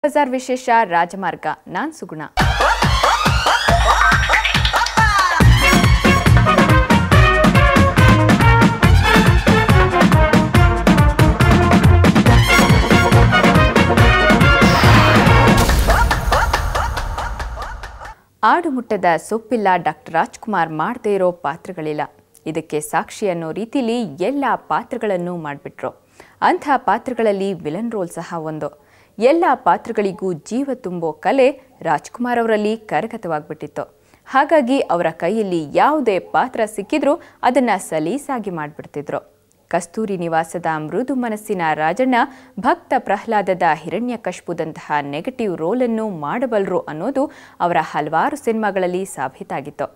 ಬಜಾರ್ ವಿಶೇಷ ರಾಜಮಾರ್ಗ ನಾನ್ ಸುಗುಣ. ಆಡು ಮುಟ್ಟದ ಸೊಪ್ಪಿಲ್ಲ ಡಾಕ್ಟರ್ ರಾಜ್ಕುಮಾರ್ ಮಾಡದೇ ಇರೋ ಪಾತ್ರಗಳಿಲ್ಲ. ಇದಕ್ಕೆ ಸಾಕ್ಷಿ ಅನ್ನೋ ರೀತಿಲಿ ಎಲ್ಲ ಪಾತ್ರಗಳನ್ನು ಮಾಡಿಬಿಟ್ರು. ಅಂಥ ಪಾತ್ರಗಳಲ್ಲಿ ವಿಲನ್ ರೋಲ್ ಸಹ ಒಂದು. ಎಲ್ಲ ಪಾತ್ರಗಳಿಗೂ ಜೀವ ತುಂಬೋ ಕಲೆ ರಾಜ್ಕುಮಾರ್ ಅವರಲ್ಲಿ ಕರಗತವಾಗ್ಬಿಟ್ಟಿತ್ತು. ಹಾಗಾಗಿ ಅವರ ಕೈಯಲ್ಲಿ ಯಾವುದೇ ಪಾತ್ರ ಸಿಕ್ಕಿದ್ರೂ ಅದನ್ನು ಸಲೀಸಾಗಿ ಮಾಡಿಬಿಡ್ತಿದ್ರು. ಕಸ್ತೂರಿ ನಿವಾಸದ ಮೃದು ಮನಸ್ಸಿನ ರಾಜಣ್ಣ, ಭಕ್ತ ಪ್ರಹ್ಲಾದದ ಹಿರಣ್ಯಕಶಿಪುದಂತಹ ನೆಗೆಟಿವ್ ರೋಲನ್ನು ಮಾಡಬಲ್ಲರು ಅನ್ನೋದು ಅವರ ಹಲವಾರು ಸಿನಿಮಾಗಳಲ್ಲಿ ಸಾಬೀತಾಗಿತ್ತು.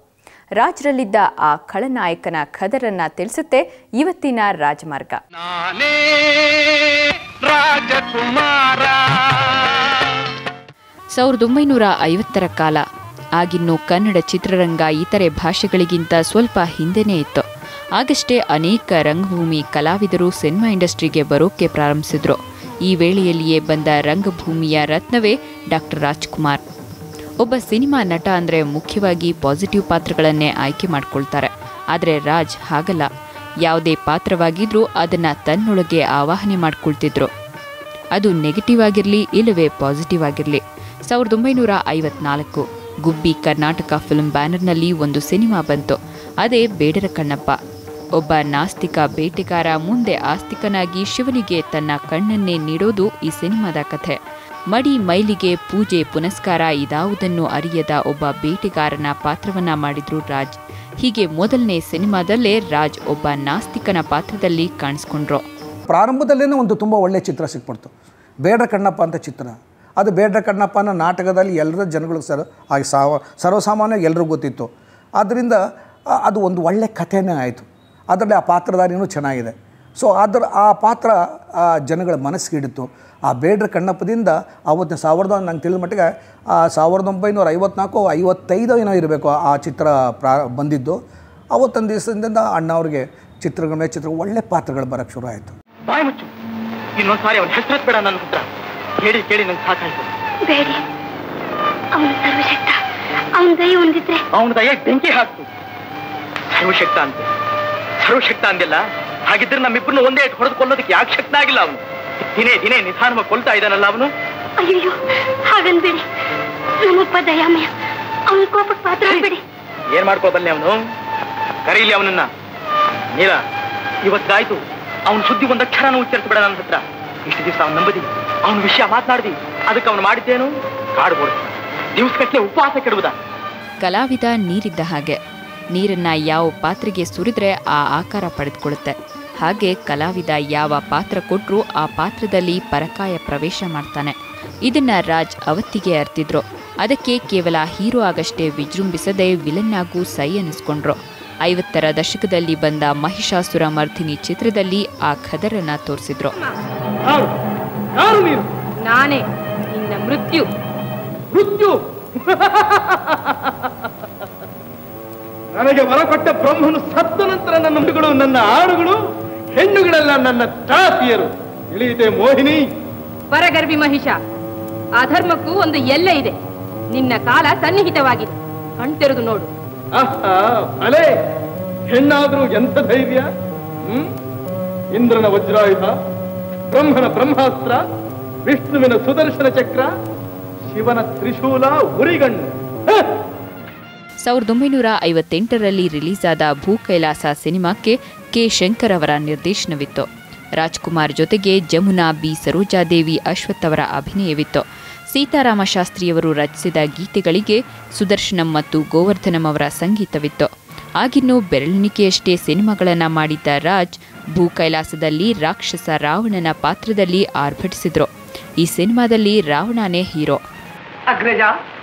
ರಾಜ್ರಲ್ಲಿದ್ದ ಆ ಖಳನಾಯಕನ ಖದರನ್ನ ತಿಳಿಸುತ್ತೆ ಇವತ್ತಿನ ರಾಜಮಾರ್ಗ. 1950ರ ಕಾಲ. ಆಗಿನ್ನೂ ಕನ್ನಡ ಚಿತ್ರರಂಗ ಇತರೆ ಭಾಷೆಗಳಿಗಿಂತ ಸ್ವಲ್ಪ ಹಿಂದೆನೇ ಇತ್ತು. ಆಗಷ್ಟೇ ಅನೇಕ ರಂಗಭೂಮಿ ಕಲಾವಿದರು ಸಿನಿಮಾ ಇಂಡಸ್ಟ್ರಿಗೆ ಬರೋಕ್ಕೆ ಪ್ರಾರಂಭಿಸಿದ್ರು. ಈ ವೇಳೆಯಲ್ಲಿಯೇ ಬಂದ ರಂಗಭೂಮಿಯ ರತ್ನವೇ ಡಾಕ್ಟರ್ ರಾಜ್ಕುಮಾರ್. ಒಬ್ಬ ಸಿನಿಮಾ ನಟ ಅಂದರೆ ಮುಖ್ಯವಾಗಿ ಪಾಸಿಟಿವ್ ಪಾತ್ರಗಳನ್ನೇ ಆಯ್ಕೆ ಮಾಡ್ಕೊಳ್ತಾರೆ. ಆದರೆ ರಾಜ್ ಹಾಗಲ್ಲ. ಯಾವುದೇ ಪಾತ್ರವಾಗಿದ್ರೂ ಅದನ್ನು ತನ್ನೊಳಗೆ ಆವಾಹನೆ ಮಾಡ್ಕೊಳ್ತಿದ್ರು. ಅದು ನೆಗೆಟಿವ್ ಆಗಿರಲಿ ಇಲ್ಲವೇ ಪಾಸಿಟಿವ್ ಆಗಿರಲಿ. 1954 ಗುಬ್ಬಿ ಕರ್ನಾಟಕ ಫಿಲ್ಮ್ ಬ್ಯಾನರ್ನಲ್ಲಿ ಒಂದು ಸಿನಿಮಾ ಬಂತು. ಅದೇ ಬೇಡರ ಕಣ್ಣಪ್ಪ. ಒಬ್ಬ ನಾಸ್ತಿಕ ಬೇಟೆಗಾರ ಮುಂದೆ ಆಸ್ತಿಕನಾಗಿ ಶಿವನಿಗೆ ತನ್ನ ಕಣ್ಣನ್ನೇ ನೀಡೋದು ಈ ಸಿನಿಮಾದ ಕಥೆ. ಮಡಿ ಮೈಲಿಗೆ ಪೂಜೆ ಪುನಸ್ಕಾರ ಇದಾವುದನ್ನು ಅರಿಯದ ಒಬ್ಬ ಬೇಟೆಗಾರನ ಪಾತ್ರವನ್ನ ಮಾಡಿದ್ರು ರಾಜ್. ಹೀಗೆ ಮೊದಲನೇ ಸಿನಿಮಾದಲ್ಲೇ ರಾಜ್ ಒಬ್ಬ ನಾಸ್ತಿಕನ ಪಾತ್ರದಲ್ಲಿ ಕಾಣಿಸ್ಕೊಂಡ್ರು. ಪ್ರಾರಂಭದಲ್ಲೇನೇ ಒಂದು ತುಂಬ ಒಳ್ಳೆಯ ಚಿತ್ರ ಸಿಕ್ಬಿಡ್ತು, ಬೇಡರ ಕಣ್ಣಪ್ಪ ಅಂತ ಚಿತ್ರ. ಅದು ಬೇಡರ ಕಣ್ಣಪ್ಪನ ನಾಟಕದಲ್ಲಿ ಎಲ್ಲರ ಜನಗಳಿಗೆ ಸರ್ವಸಾಮಾನ್ಯ ಎಲ್ಲರಿಗೂ ಗೊತ್ತಿತ್ತು. ಆದ್ದರಿಂದ ಅದು ಒಂದು ಒಳ್ಳೆಯ ಕಥೆನೇ ಆಯಿತು. ಅದರಲ್ಲಿ ಆ ಪಾತ್ರಧಾರಿನೂ ಚೆನ್ನಾಗಿದೆ. ಸೊ ಆ ಪಾತ್ರ ಜನಗಳ ಮನಸ್ಸಿಗೆ ಹಿಡಿತು. ಆ ಬೇಡರ ಕಣ್ಣಪ್ಪದಿಂದ ಅವತ್ತಿನ ನಂಗೆ ತಿಳಿದ ಮಟ್ಟಿಗೆ 1954-55 ಏನೋ ಇರಬೇಕು ಆ ಚಿತ್ರ ಬಂದಿದ್ದು. ಅವತ್ತೊಂದು ದಿವಸದಿಂದ ಅಣ್ಣವ್ರಿಗೆ ಚಿತ್ರಗಳ ಮೇಲೆ ಒಳ್ಳೆ ಪಾತ್ರಗಳು ಬರೋಕ್ಕೆ ಶುರು ಆಯಿತು. ಬಾಯ್ ಮುಚ್ಚು, ಇನ್ನೊಂದು ಸಾರಿ ಅವನ ಹೆಸರು ಬೇಡ. ನನ್ನ ಪುತ್ರ ಕೇಳಿ ಕೇಳಿ ನಂಗೆ ಸಾಕಾಯ್ತು. ಬೇಡಿ, ಅವನು ಸರ್ವಶಕ್ತ. ಅವನ ದಯ ಹೊಂದಿದ್ರೆ ಅವನ ದಯ ಬೆಂಕಿ ಹಾಕ್ತು. ಸರ್ವಶಕ್ತ ಅಂದಿಲ್ಲ. ಹಾಗಿದ್ರೆ ನಮ್ಮಿಬ್ಬರನ್ನು ಒಂದೇ ಹೊಡೆದು ಕೊಲ್ಲೋದಕ್ಕೆ ಯಾಕೆ ಶಕ್ತ ಆಗಿಲ್ಲ ಅವನು? ದಿನೇ ದಿನೇ ನಿಧಾನವಾಗಿ ಕೊಲ್ತಾ ಇದ್ದಾನಲ್ಲ ಅವನು. ಅಯ್ಯೋ, ಹಾಗನ್ಬೇಡಿ. ನಮ್ಮಪ್ಪ ದಯಾಮಯ, ಅವನ ಕೋಪಕ್ಕೆ ಪಾತ್ರ ಆಗ್ಬೇಡಿ. ಏನ್ ಮಾಡ್ಕೋಬಲ್ಲೆ ಅವನು? ಕರೀಲಿ ಅವನನ್ನ. ನೀರ, ಇವತ್ತಾಯ್ತು. ಅವನ ಸುದ್ದಿ ಒಂದಕ್ಷರನೂ ಉಚ್ಚರಿಸಬೇಡ ನನ್ನ ಹತ್ರ. ಇಷ್ಟು ದಿವಸ ಅವನು ನಂಬದಿ, ಅವನ ವಿಷಯ ಮಾತನಾಡ್ದಿ. ಅದಕ್ಕೆ ಅವನು ಮಾಡಿದ್ದೇನು? ಕಾಡ್ಬೋದು, ದಿವಸಗಟ್ಟಲೆ ಉಪವಾಸ ಕೆಡುವುದ. ಕಲಾವಿದ ನೀರಿದ್ದ ಹಾಗೆ. ನೀರನ್ನ ಯಾವ ಪಾತ್ರೆಗೆ ಸುರಿದ್ರೆ ಆ ಆಕಾರ ಪಡೆದುಕೊಳ್ಳುತ್ತೆ. ಹಾಗೆ ಕಲಾವಿದ ಯಾವ ಪಾತ್ರ ಕೊಟ್ಟರೂ ಆ ಪಾತ್ರದಲ್ಲಿ ಪರಕಾಯ ಪ್ರವೇಶ ಮಾಡ್ತಾನೆ. ಇದನ್ನ ರಾಜ್ ಅವತ್ತಿಗೆ ಅರ್ತಿದ್ರು. ಅದಕ್ಕೆ ಕೇವಲ ಹೀರೋ ಆಗಷ್ಟೇ ವಿಜೃಂಭಿಸದೆ ವಿಲನ್ ಆಗೂ ಸೈ ಅನ್ನಿಸ್ಕೊಂಡ್ರು. 50ರ ದಶಕದಲ್ಲಿ ಬಂದ ಮಹಿಷಾಸುರ ಮರ್ದಿನಿ ಚಿತ್ರದಲ್ಲಿ ಆ ಖದರನ್ನ ತೋರಿಸಿದ್ರು. ನಾನೇ ನಿನ್ನ ಮೃತ್ಯು. ನನಗೆ ಹೊರಕೊಟ್ಟ ಬ್ರಹ್ಮನು ಸತ್ತ ನಂತರ ನನ್ನ ಮೃಗಗಳು, ನನ್ನ ಆಡುಗಳು, ಹೆಣ್ಣುಗಳೆಲ್ಲ ನನ್ನ ದಾಸಿಯರು. ಇಳಿಯಿತೆ ಮೋಹಿನಿ. ಪರಗರ್ಭಿ ಮಹಿಷ, ಅಧರ್ಮಕ್ಕೂ ಒಂದು ಎಲ್ಲೆ ಇದೆ. ನಿನ್ನ ಕಾಲ ಸನ್ನಿಹಿತವಾಗಿದೆ. ಕಣ್ತೆರೆದು ನೋಡು. ಅಲೆ ಹೆಣ್ಣಾದ್ರೂ ಎಂಥ ಧೈರ್ಯ! ಇಂದ್ರನ ವಜ್ರಾಯುಧ, ಬ್ರಹ್ಮನ ಬ್ರಹ್ಮಾಸ್ತ್ರ, ವಿಷ್ಣುವಿನ ಸುದರ್ಶನ ಚಕ್ರ, ಶಿವನ ತ್ರಿಶೂಲ, ಉರಿಗಣ್ಣು. 1958ರಲ್ಲಿ ರಿಲೀಸ್ ಆದ ಭೂ ಕೈಲಾಸ ಸಿನಿಮಾಕ್ಕೆ ಕೆ ಶಂಕರ್ ಅವರ ನಿರ್ದೇಶನವಿತ್ತು. ರಾಜ್ಕುಮಾರ್ ಜೊತೆಗೆ ಜಮುನಾ, ಬಿ ಸರೋಜಾದೇವಿ, ಅಶ್ವಥ್ ಅವರ ಅಭಿನಯವಿತ್ತು. ಸೀತಾರಾಮ ಶಾಸ್ತ್ರಿಯವರು ರಚಿಸಿದ ಗೀತೆಗಳಿಗೆ ಸುದರ್ಶನಂ ಮತ್ತು ಗೋವರ್ಧನಂ ಅವರ ಸಂಗೀತವಿತ್ತು. ಆಗಿನ್ನೂ ಬೆರಳೆಣಿಕೆಯಷ್ಟೇ ಸಿನಿಮಾಗಳನ್ನು ಮಾಡಿದ್ದ ರಾಜ್ ಭೂ ಕೈಲಾಸದಲ್ಲಿ ರಾಕ್ಷಸ ರಾವಣನ ಪಾತ್ರದಲ್ಲಿ ಆರ್ಭಟಿಸಿದ್ರು. ಈ ಸಿನಿಮಾದಲ್ಲಿ ರಾವಣನೇ ಹೀರೋ. ಅಗ್ರಜ,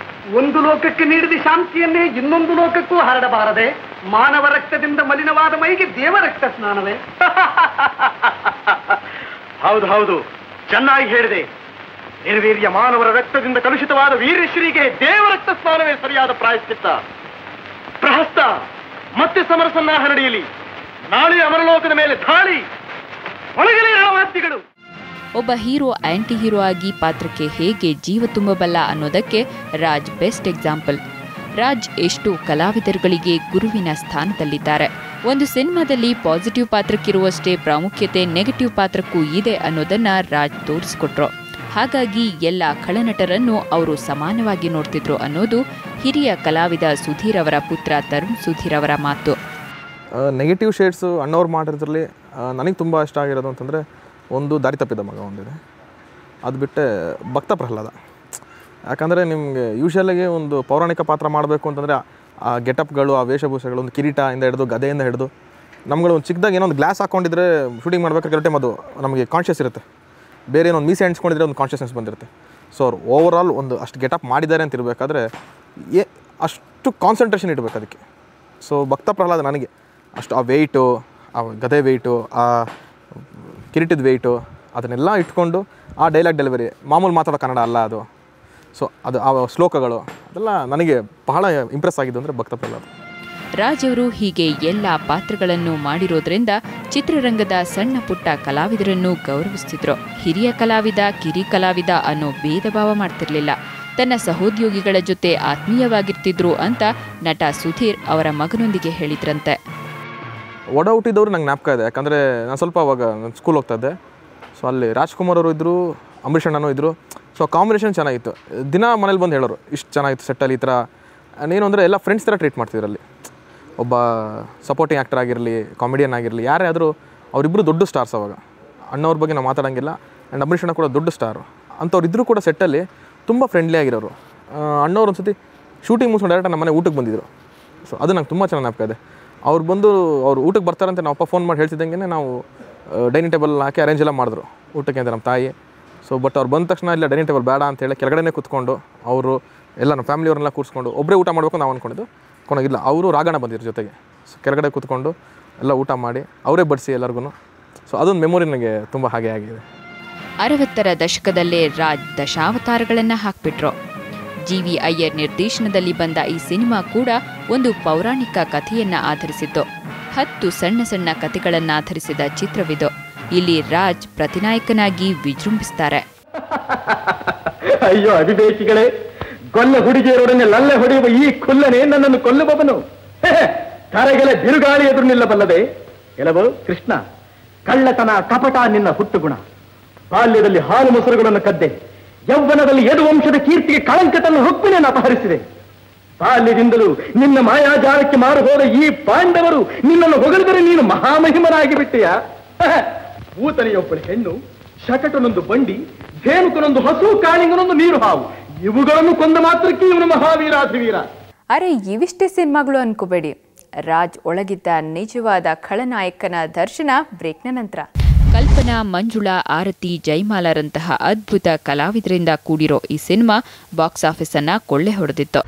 ಒಂದು ಲೋಕಕ್ಕೆ ನೀಡಿದ ಶಾಂತಿಯನ್ನೇ ಇನ್ನೊಂದು ಲೋಕಕ್ಕೂ ಹರಡಬಾರದೆ. ಮಾನವ ರಕ್ತದಿಂದ ಮಲಿನವಾದ ಮೈಗೆ ದೇವ ರಕ್ತ ಸ್ನಾನವೇ? ಹೌದು ಹೌದು, ಚೆನ್ನಾಗಿ ಹೇಳಿದೆ. ನಿರ್ವೀರ್ಯ ಮಾನವರ ರಕ್ತದಿಂದ ಕಲುಷಿತವಾದ ವೀರಶ್ರೀಗೆ ದೇವ ರಕ್ತ ಸ್ನಾನವೇ ಸರಿಯಾದ ಪ್ರಾಯಶ್ಚಿತ್ತ. ಪ್ರಹಸ್ತ ಮತ್ತೆ ಸಮರಸನ್ನಾಹ ನಡೆಯಲಿ. ನಾಳೆ ಅಮರಲೋಕದ ಮೇಲೆ ಧಾಳಿ. ಒಳಗಲೇ ರಣವಾದ್ಯಗಳು. ಒಬ್ಬ ಹೀರೋ ಆಂಟಿ ಹೀರೋ ಆಗಿ ಪಾತ್ರಕ್ಕೆ ಹೇಗೆ ಜೀವ ತುಂಬಬಲ್ಲ ಅನ್ನೋದಕ್ಕೆ ರಾಜ್ ಬೆಸ್ಟ್ ಎಕ್ಸಾಂಪಲ್. ರಾಜ್ ಎಷ್ಟು ಕಲಾವಿದರುಗಳಿಗೆ ಗುರುವಿನ ಸ್ಥಾನದಲ್ಲಿದ್ದಾರೆ. ಒಂದು ಸಿನಿಮಾದಲ್ಲಿ ಪಾಸಿಟಿವ್ ಪಾತ್ರಕ್ಕಿರುವಷ್ಟೇ ಪ್ರಾಮುಖ್ಯತೆ ನೆಗೆಟಿವ್ ಪಾತ್ರಕ್ಕೂ ಇದೆ ಅನ್ನೋದನ್ನ ರಾಜ್ ತೋರಿಸಿಕೊಟ್ರು. ಹಾಗಾಗಿ ಎಲ್ಲ ಖಳನಟರನ್ನು ಅವರು ಸಮಾನವಾಗಿ ನೋಡ್ತಿದ್ರು ಅನ್ನೋದು ಹಿರಿಯ ಕಲಾವಿದ ಸುಧೀರ್ ಅವರ ಪುತ್ರ ತರುಣ್ ಸುಧೀರ್ ಅವರ ಮಾತು. ನೆಗೆಟಿವ್ ಶೇಡ್ಸು ಅಣ್ಣವ್ರು ಮಾಡಿದ್ರಲ್ಲಿ ನನಗೆ ತುಂಬ ಇಷ್ಟ ಆಗಿರೋದು ಅಂತಂದರೆ ಒಂದು ದಾರಿ ತಪ್ಪಿದ ಮಗ ಒಂದಿದೆ, ಅದು ಬಿಟ್ಟೆ ಭಕ್ತ ಪ್ರಹ್ಲಾದ. ಯಾಕಂದರೆ ನಿಮಗೆ ಯೂಶಲಾಗಿ ಒಂದು ಪೌರಾಣಿಕ ಪಾತ್ರ ಮಾಡಬೇಕು ಅಂತಂದರೆ ಆ ಗೆಟಪ್ಗಳು, ಆ ವೇಷಭೂಷೆಗಳು, ಒಂದು ಕಿರೀಟದಿಂದ ಹಿಡಿದು ಗದೆಯಿಂದ ಹಿಡಿದು ನಮ್ಗಳು ಒಂದು ಚಿಕ್ಕದಾಗಿ ಏನೋ ಒಂದು ಗ್ಲಾಸ್ ಹಾಕ್ಕೊಂಡಿದ್ರೆ ಶೂಟಿಂಗ್ ಮಾಡಬೇಕಾದ್ರೆ ಕೆಲವು ಟೈಮ್ ಅದು ನಮಗೆ ಕಾನ್ಷಿಯಸ್ ಇರುತ್ತೆ, ಬೇರೆ ಏನೋ ಒಂದು ಮೀಸೆ ಎಣ್ಸ್ಕೊಂಡಿದ್ರೆ ಒಂದು ಕಾನ್ಷಿಯಸ್ನೆಸ್ ಬಂದಿರುತ್ತೆ. ಸೊ ಅವ್ರು ಓವರಾಲ್ ಒಂದು ಅಷ್ಟು ಗೆಟಪ್ ಮಾಡಿದ್ದಾರೆ ಅಂತ ಇರಬೇಕಾದ್ರೆ ಅಷ್ಟು ಕಾನ್ಸಂಟ್ರೇಷನ್ ಇಡಬೇಕು ಅದಕ್ಕೆ. ಸೊ ಭಕ್ತ ಪ್ರಹ್ಲಾದ ನನಗೆ ಅಷ್ಟು ಆ ವೆಯ್ಟು, ಆ ಗದೆ ವೆಯ್ಟು, ಆ ಕಿರೀಟದ ವೆಯ್ಟು ಅದನ್ನೆಲ್ಲ ಇಟ್ಕೊಂಡು ಆ ಡೈಲಾಗ್ ಡೆಲಿವರಿ ಮಾಮೂಲು ಮಾತಾಡೋ ಕನ್ನಡ ಅಲ್ಲ ಅದು. ಸೊ ಅದು ಆ ಶ್ಲೋಕಗಳು ಅದೆಲ್ಲ ನನಗೆ ಬಹಳ ಇಂಪ್ರೆಸ್ ಆಗಿದ್ದು ಅಂದರೆ ಭಕ್ತ ಪ್ರಹ್ಲಾದ. ರಾಜ್ ಅವರು ಹೀಗೆ ಎಲ್ಲ ಪಾತ್ರಗಳನ್ನು ಮಾಡಿರೋದ್ರಿಂದ ಚಿತ್ರರಂಗದ ಸಣ್ಣ ಪುಟ್ಟ ಕಲಾವಿದರನ್ನು ಗೌರವಿಸ್ತಿದ್ರು. ಹಿರಿಯ ಕಲಾವಿದ ಕಿರಿ ಕಲಾವಿದ ಅನ್ನೋ ಭೇದ ಭಾವ ಮಾಡ್ತಿರ್ಲಿಲ್ಲ. ತನ್ನ ಸಹೋದ್ಯೋಗಿಗಳ ಜೊತೆ ಆತ್ಮೀಯವಾಗಿರ್ತಿದ್ರು ಅಂತ ನಟ ಸುಧೀರ್ ಅವರ ಮಗನೊಂದಿಗೆ ಹೇಳಿದ್ರಂತೆ. ಒಡ ಹುಟ್ಟಿದವರು ನಂಗೆ ಜ್ಞಾಪಕ ಇದೆ. ಯಾಕಂದರೆ ನಾನು ಸ್ವಲ್ಪ ಅವಾಗ ನಾನು ಸ್ಕೂಲ್ ಹೋಗ್ತಾ ಇದ್ದೆ. ಸೊ ಅಲ್ಲಿ ರಾಜ್ಕುಮಾರ್ ಅವರು ಇದ್ದರು, ಅಂಬರೀಷ್ ಅಣ್ಣನೂ ಇದ್ದರು. ಸೊ ಕಾಂಬಿನೇಷನ್ ಚೆನ್ನಾಗಿತ್ತು. ದಿನ ಮನೇಲಿ ಬಂದು ಹೇಳೋರು ಇಷ್ಟು ಚೆನ್ನಾಗಿತ್ತು ಸೆಟ್ಟಲ್ಲಿ, ಈ ಥರ ಏನು ಅಂದರೆ ಎಲ್ಲ ಫ್ರೆಂಡ್ಸ್ ಥರ ಟ್ರೀಟ್ ಮಾಡ್ತಿದ್ರು. ಅಲ್ಲಿ ಒಬ್ಬ ಸಪೋರ್ಟಿಂಗ್ ಆ್ಯಕ್ಟರ್ ಆಗಿರಲಿ, ಕಾಮಿಡಿಯನ್ ಆಗಿರಲಿ, ಯಾರೇ ಆದರೂ ಅವರಿಬ್ಬರು ದೊಡ್ಡ ಸ್ಟಾರ್ಸ್. ಅವಾಗ ಅಣ್ಣವ್ರ ಬಗ್ಗೆ ನಾವು ಮಾತಾಡೋಂಗಿಲ್ಲ. ಆ್ಯಂಡ್ ಅಂಬರೀಷ್ ಅಣ್ಣ ಕೂಡ ದೊಡ್ಡ ಸ್ಟಾರು. ಅಂಥವ್ರಿದ್ದರೂ ಕೂಡ ಸೆಟ್ಟಲ್ಲಿ ತುಂಬ ಫ್ರೆಂಡ್ಲಿ ಆಗಿರೋರು. ಅಣ್ಣವ್ರು ಒಂದು ಸತಿ ಶೂಟಿಂಗ್ ಮುಗಿಸ್ಕೊಂಡು ಡೈರೆಕ್ಟ್ ನಮ್ಮ ಮನೆ ಊಟಕ್ಕೆ ಬಂದಿದ್ದರು. ಸೊ ಅದು ನಂಗೆ ತುಂಬ ಚೆನ್ನಾಗಿ ಜ್ಞಾಪಕ ಇದೆ. ಅವ್ರು ಬಂದು ಅವ್ರು ಊಟಕ್ಕೆ ಬರ್ತಾರಂತೆ ನಾವು ಅಪ್ಪ ಫೋನ್ ಮಾಡಿ ಹೇಳ್ತಿದ್ದಂಗೆ ನಾವು ಡೈನಿಂಗ್ ಟೇಬಲ್ ಹಾಕಿ ಅರೇಂಜ್ ಎಲ್ಲ ಮಾಡಿದ್ರು ಊಟಕ್ಕೆ ಅಂತ ನಮ್ಮ ತಾಯಿ. ಸೊ ಬಟ್ ಅವ್ರು ಬಂದ ತಕ್ಷಣ ಇಲ್ಲ ಡೈನಿಂಗ್ ಟೇಬಲ್ ಬೇಡ ಅಂತೇಳಿ ಕೆಳಗಡೆನೇ ಕೂತ್ಕೊಂಡು ಅವರು ಎಲ್ಲ ನಮ್ಮ ಫ್ಯಾಮಿಲಿಯವ್ರನ್ನೆಲ್ಲ ಕೂರಿಸ್ಕೊಂಡು ಒಬ್ಬರೇ ಊಟ ಮಾಡಬೇಕು ನಾವು ಅಂದ್ಕೊಂಡಿದ್ದು. ಕೊನೆಗಿಲ್ಲ, ಅವರು ರಾಗಣ ಬಂದಿದ್ರು ಜೊತೆಗೆ. ಸೊ ಕೆಳಗಡೆ ಕೂತ್ಕೊಂಡು ಎಲ್ಲ ಊಟ ಮಾಡಿ ಅವರೇ ಬಡಿಸಿ ಎಲ್ಲರಿಗೂ. ಸೊ ಅದೊಂದು ಮೆಮೊರಿ ನನಗೆ ತುಂಬ ಹಾಗೆ ಆಗಿದೆ. 60ರ ದಶಕದಲ್ಲೇ ರಾಜ್ ದಶಾವತಾರಗಳನ್ನು ಹಾಕ್ಬಿಟ್ರು. ಜಿ.ವಿ. ಅಯ್ಯರ್ ನಿರ್ದೇಶನದಲ್ಲಿ ಬಂದ ಈ ಸಿನಿಮಾ ಕೂಡ ಒಂದು ಪೌರಾಣಿಕ ಕಥೆಯನ್ನ ಆಧರಿಸಿತ್ತು. 10 ಸಣ್ಣ ಸಣ್ಣ ಕಥೆಗಳನ್ನಾಧರಿಸಿದ ಚಿತ್ರವಿದು. ಇಲ್ಲಿ ರಾಜ್ ಪ್ರತಿನಾಯಕನಾಗಿ ವಿಜೃಂಭಿಸ್ತಾರೆ. ಅಯ್ಯೋ ಅವಿವೇಕಿಗಳೇ, ಗೊಲ್ಲ ಹುಡುಗಿಯರೊಡನೆ ಲಲ್ಲೆ ಹೊಡೆಯುವ ಈ ಖುಲ್ಲನೆ ನನ್ನನ್ನು ಕೊಲ್ಲುವವನು. ಕರೆಗಳ ಬಿರುಗಾಳಿ ಎದುರು ನಿಲ್ಲಬಲ್ಲದೆ ಕೆಲವು ಕೃಷ್ಣ, ಕಳ್ಳತನ ಕಪಟ ನಿನ್ನ ಹುಟ್ಟುಗುಣ. ಬಾಲ್ಯದಲ್ಲಿ ಹಾಲು ಮೊಸರುಗಳನ್ನು ಕದ್ದೆ, ಯೌವನದಲ್ಲಿ ಯದುವಂಶದ ಕೀರ್ತಿಗೆ ಕಳಂಕತನ್ನು ರುಕ್ಮಿಣಿಯನ್ನು ಅಪಹರಿಸಿದೆ. ಬಾಲ್ಯದಿಂದಲೂ ನಿನ್ನ ಮಾಯಾಜಾಲಕ್ಕೆ ಮಾರು ಹೋದ ಈ ಪಾಂಡವರು ನಿನ್ನನ್ನು ಹೊಗಳಿದರೆ ನೀನು ಮಹಾಮಹಿಮನಾಗಿ ಬಿಟ್ಟೆಯ. ಭೂತನೆಯೊಬ್ಬಳು ಹೆಣ್ಣು, ಶಕಟನೊಂದು ಬಂಡಿ, ಧೇನುಕನೊಂದು ಹಸು, ಕಾಳಿಂಗನೊಂದು ನೀರು ಹಾವು, ಇವುಗಳನ್ನು ಕೊಂದ ಮಾತ್ರಕ್ಕೆ ಇವನು ಮಹಾವೀರಾಧಿವೀರ. ಅರೆ ಇವಿಷ್ಟೇ ಸಿನಿಮಾಗಳು ಅನ್ಕೋಬೇಡಿ. ರಾಜ್ ಒಳಗಿದ್ದ ನಿಜವಾದ ಖಳನಾಯಕನ ದರ್ಶನ ಬ್ರೇಕ್ನ ನಂತರ. ಕಲ್ಪನಾ, ಮಂಜುಳಾ, ಆರತಿ, ಜೈಮಾಲಾರಂತಹ ಅದ್ಭುತ ಕಲಾವಿದರಿಂದ ಕೂಡಿರೋ ಈ ಸಿನಿಮಾ ಬಾಕ್ಸ್ ಆಫೀಸ್ ಅನ್ನ ಕೊಳ್ಳೆ ಹೊಡೆದಿತ್ತು.